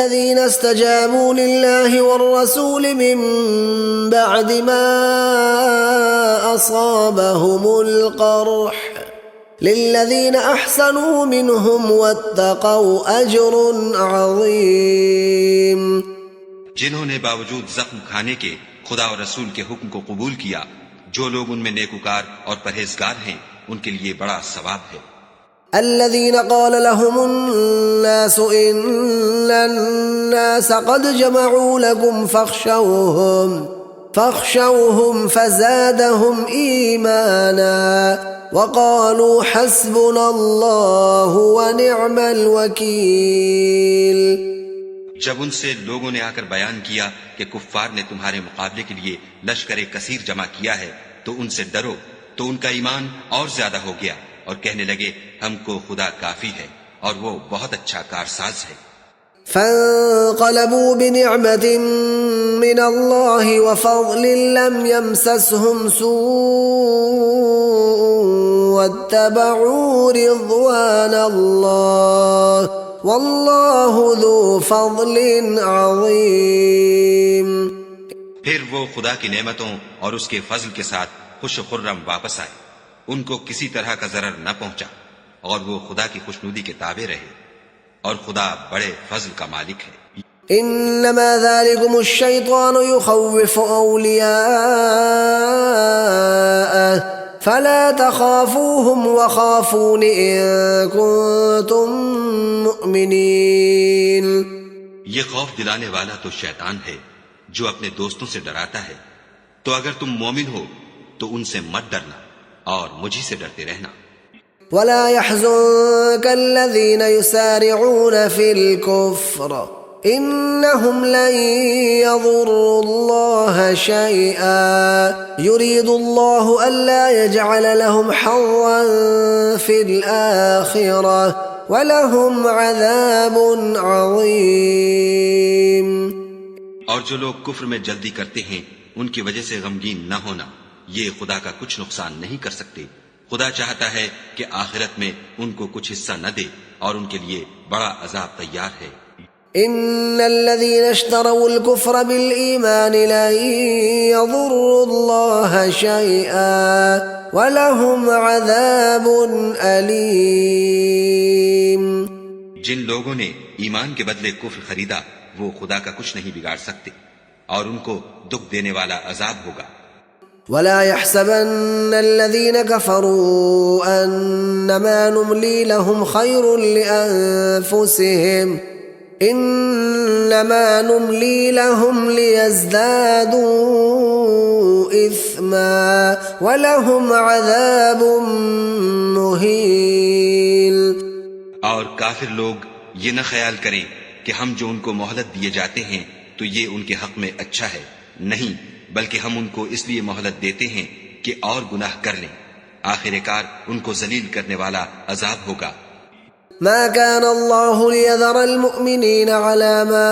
الذين استجابوا لله والرسول من بعد ما أصابهم القرح للذين أحسنوا منهم واتقوا أجر عظيم. جنہوں نے باوجود زخم کھانے کے خدا اور رسول کے حکم کو قبول کیا، جو لوگ ان میں نیکوکار اور پرہیزگار ہیں ان کے لیے بڑا ثواب ہے. الذين قال لهم الناس إن الناس قد جمعوا لكم فاخشوهم فزادهم إيمانا وقالوا حسبنا الله ونعم الوكيل. جب ان سے لوگوں نے آ کر بیان کیا کہ کفار نے تمہارے مقابلے کے لیے لشکر کثیر جمع کیا ہے تو ان سے ڈرو، تو ان کا ایمان اور زیادہ ہو گیا اور کہنے لگے ہم کو خدا کافی ہے اور وہ بہت اچھا کارساز ہے. فانقلبوا بنعمة من الله وفضل لم يمسسهم سوء واتبعوا رضوان الله والله ذو فضل عظيم. پھر وہ خدا کی نعمتوں اور اس کے فضل کے ساتھ خوش و خرم واپس آئے، ان کو کسی طرح کا ضرر نہ پہنچا اور وہ خدا کی خوشنودی کے تابع رہے، اور خدا بڑے فضل کا مالک ہے. انما ذلكم الشيطان يخوف اولياءه فلا تخافوهم وخافون ان كنتم مؤمنين. یہ خوف دلانے والا تو شیطان ہے جو اپنے دوستوں سے ڈراتا ہے، تو اگر تم مومن ہو تو ان سے مت ڈرنا اور مجھی سے ڈرتے رہنا. ولا يحزنك الذين يسارعون في الكفر إنهم لن يضروا الله شيئا يريد الله ألا يجعل لهم حظا في الآخرة وَلَهُمْ عَذَابٌ عَظِيمٌ. اور جو لوگ کفر میں جلدی کرتے ہیں ان کی وجہ سے غمگین نہ ہونا، یہ خدا کا کچھ نقصان نہیں کر سکتے. خدا چاہتا ہے کہ آخرت میں ان کو کچھ حصہ نہ دے اور ان کے لیے بڑا عذاب تیار ہے. ان الذين اشتروا الكفر بالإيمان لن يضروا الله شيئا ولهم عذاب أليم. جن لوگوں نے ایمان کے بدلے کفر خریدا وہ خدا کا کچھ نہیں بگاڑ سکتے اور ان کو دکھ دینے والا عذاب ہوگا. ولا يحسبن الذين كفروا أنما نملي لهم خير لأنفسهم إنما نملي لهم ليزدادوا إثما ولهم عذاب مهين. اور کافر لوگ یہ نہ خیال کریں کہ ہم جو ان کو مہلت دیے جاتے ہیں تو یہ ان کے حق میں اچھا ہے، نہیں، بلکہ ہم ان کو اس لیے مہلت دیتے ہیں کہ اور گناہ کر لیں، آخر کار ان کو ذلیل کرنے والا عذاب ہوگا. ما كان الله ليذر المؤمنين على ما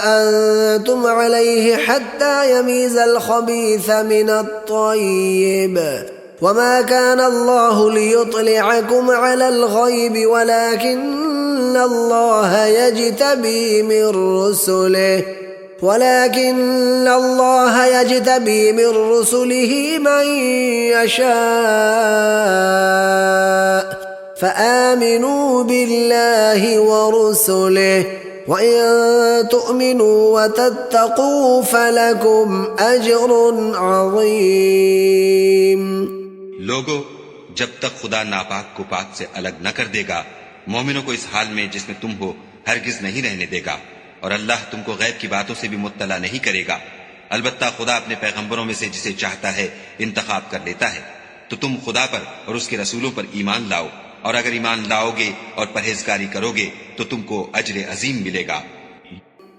أنتم عليه حتى يميز الخبيث من الطيب وما كان الله ليطلعكم على الغيب ولكن الله يجتبي من رسله من يشاء فآمنوا بالله ورسله وإن تؤمنوا وتتقوا فلكم أجر عظيم. لوگو، جب تک خدا ناپاک کو پاک سے الگ نہ کر دے گا، مومنوں کو اس حال میں جس میں تم ہو ہرگز نہیں رہنے دے گا، اور اللہ تم کو غیب کی باتوں سے بھی مطلع نہیں کرے گا. البتہ خدا اپنے پیغمبروں میں سے جسے چاہتا ہے انتخاب کر لیتا ہے. تو تم خدا پر اور اس کے رسولوں پر ایمان لاؤ، اور اگر ایمان لاؤ گے اور پرہیزگاری کرو گے تو تم کو اجر عظیم ملے گا.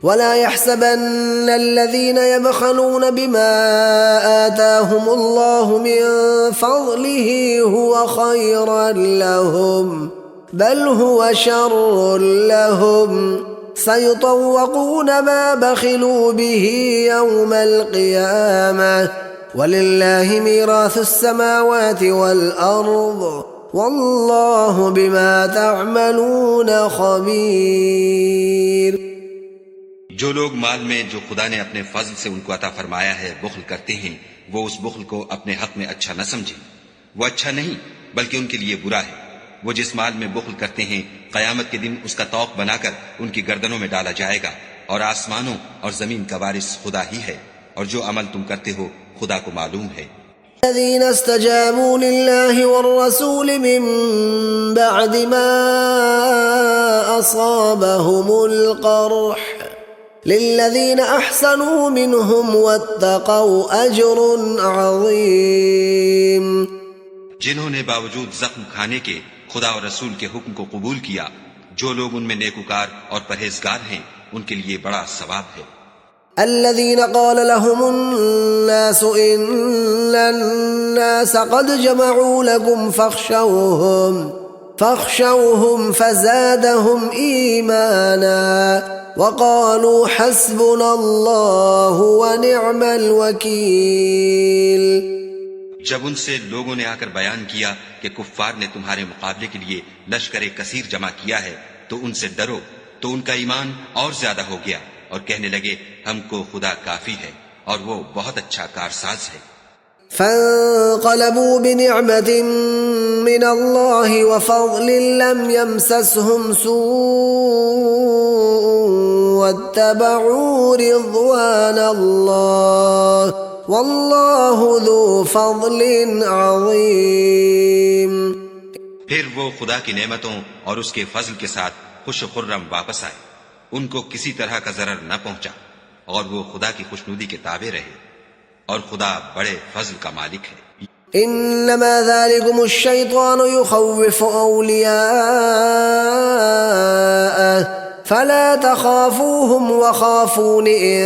ولا يحسبن الذين يبخلون بما آتاهم الله من فضله هو خيرا لهم بل هو شر لهم سيطوقون ما بخلوا به يوم القيامة ولله ميراث السماوات والأرض والله بما تعملون خبير. جو لوگ مال میں جو خدا نے اپنے فضل سے ان کو عطا فرمایا ہے بخل کرتے ہیں، وہ اس بخل کو اپنے حق میں اچھا نہ سمجھیں، وہ اچھا نہیں بلکہ ان کے لیے برا ہے۔ وہ جس مال میں بخل کرتے ہیں قیامت کے دن اس کا طوق بنا کر ان کی گردنوں میں ڈالا جائے گا، اور آسمانوں اور زمین کا وارث خدا ہی ہے، اور جو عمل تم کرتے ہو خدا کو معلوم ہے۔ الذين استجابوا لله والرسول من بعد ما أصابهم القرح للذين أحسنوا منهم واتقوا أجر عظيم۔ جنہوں نے باوجود زخم کھانے کے خدا اور رسول کے حکم کو قبول کیا، جو لوگ ان میں نیکوکار اور پرہیزگار ہیں ان کے لیے بڑا ثواب ہے۔ الذين قال لهم الناس إن الناس قد جمعوا لكم فاخشوهم فزادهم إيمانا وقالوا حسبنا الله ونعم الوكيل۔ جب ان سے لوگوں نے آ کر بیان کیا کہ کفار نے تمہارے مقابلے کے لیے لشکر کثیر جمع کیا ہے تو ان سے ڈرو، تو ان کا ایمان اور زیادہ ہو گیا اور کہنے لگے ہم کو خدا کافی ہے اور وہ بہت اچھا کارساز ہے۔ فانقلبوا بنعمة من الله وفضل لم يمسسهم سوء واتبعوا رضوان الله والله ذو فضل عظيم۔ پھر وہ خدا کی نعمتوں اور اس کے فضل کے ساتھ خوش و خرم واپس آئے، ان کو کسی طرح کا ضرر نہ پہنچا، اور وہ خدا کی خوشنودی کے تابع رہے، اور خدا بڑے فضل کا مالک ہے۔ انما ذلكم الشيطان يخوف اولياءه فلا تخافوهم وخافون ان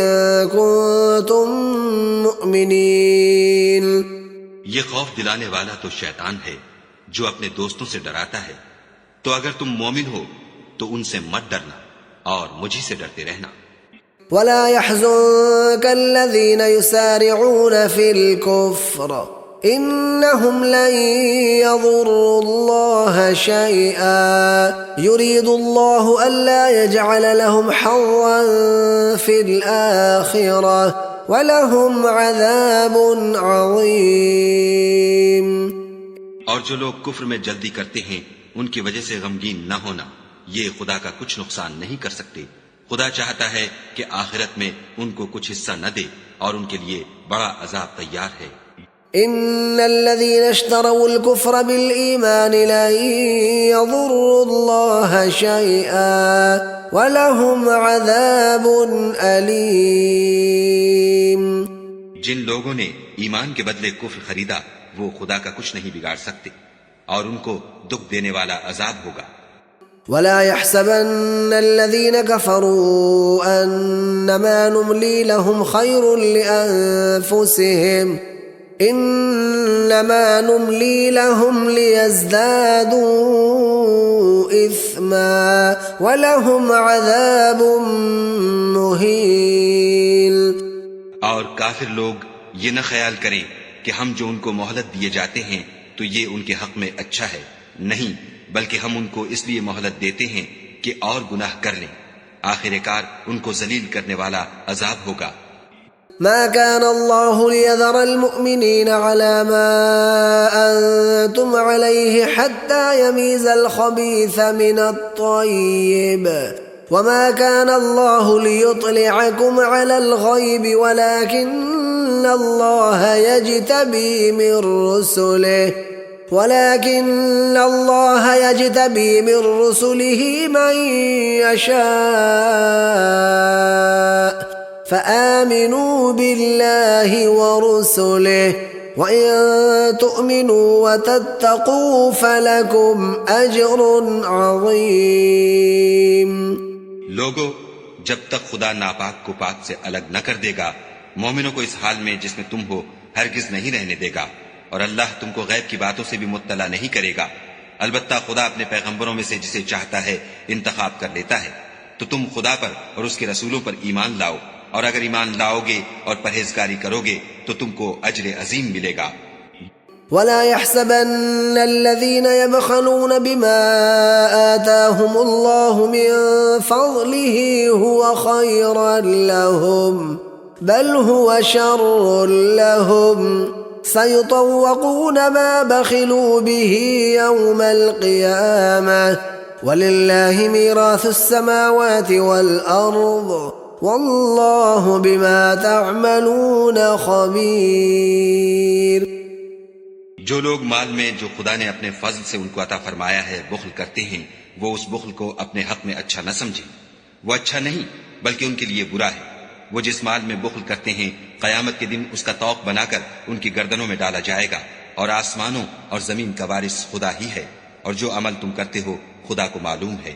كنتم مؤمنين۔ یہ خوف دلانے والا تو شیطان ہے جو اپنے دوستوں سے ڈراتا ہے، تو اگر تم مومن ہو تو ان سے مت ڈرنا اور مجھی سے ڈرتے رہنا۔ ولا يحزنك الذين يسارعون في الكفر إنهم لن يضروا الله شيئا يريد الله ألا يجعل لهم حظا في الآخرة وَلَهُمْ عَذَابٌ عَظِيمٌ۔ اور جو لوگ کفر میں جلدی کرتے ہیں ان کی وجہ سے غمگین نہ ہونا، یہ خدا کا کچھ نقصان نہیں کر سکتے۔ خدا چاہتا ہے کہ آخرت میں ان کو کچھ حصہ نہ دے اور ان کے لیے بڑا عذاب تیار ہے۔ ان الذين اشتروا الكفر بالإيمان لن يضروا الله شيئا ولهم عذاب أليم۔ جن لوگوں نے ایمان کے بدلے کفر خریدا وہ خدا کا کچھ نہیں بگاڑ سکتے اور ان کو دکھ دینے والا عذاب ہوگا۔ ولا يحسبن الذين كفروا أنما نملي لهم خير لأنفسهم إنما نملي لهم ليزدادوا إثما ولهم عذاب مهين۔ اور کافر لوگ یہ نہ خیال کریں کہ ہم جو ان کو مہلت دیے جاتے ہیں تو یہ ان کے حق میں اچھا ہے، نہیں بلکہ ہم ان کو اس لیے مہلت دیتے ہیں کہ اور گناہ کر لیں، آخر کار ان کو ذلیل کرنے والا عذاب ہوگا۔ ما كان الله ليذر المؤمنين على ما أنتم عليه حتى يميز الخبيث من الطيب وما كان الله ليطلعكم على الغيب ولكن الله يجتبي من رسله من يشاء فآمنوا بالله ورسله وإن تؤمنوا وتتقوا فلكم أجر عظيم۔ لوگو، جب تک خدا ناپاک کو پاک سے الگ نہ کر دے گا مومنوں کو اس حال میں جس میں تم ہو ہرگز نہیں رہنے دے گا، اور اللہ تم کو غیب کی باتوں سے بھی مطلع نہیں کرے گا۔ البتہ خدا اپنے پیغمبروں میں سے جسے چاہتا ہے انتخاب کر لیتا ہے، تو تم خدا پر اور اس کے رسولوں پر ایمان لاؤ، اور اگر ایمان لاؤ گے اور پرہیزگاری کرو گے تو تم کو اجر عظیم ملے گا۔ ولا يحسبن الذين يبخلون بما آتاهم الله من فضله هو خيرا لهم بل هو شر لهم سيطوقون ما بخلوا به يوم القيامة ولله ميراث السماوات والأرض والله بما تعملون خبير. جو لوگ مال میں جو خدا نے اپنے فضل سے ان کو عطا فرمایا ہے بخل کرتے ہیں، وہ اس بخل کو اپنے حق میں اچھا نہ سمجھیں، وہ اچھا نہیں بلکہ ان کے لیے برا ہے. وہ جس مال میں بخل کرتے ہیں قیامت کے دن اس کا طوق بنا کر ان کی گردنوں میں ڈالا جائے گا، اور آسمانوں اور زمین کا وارث خدا ہی ہے، اور جو عمل تم کرتے ہو خدا کو معلوم ہے.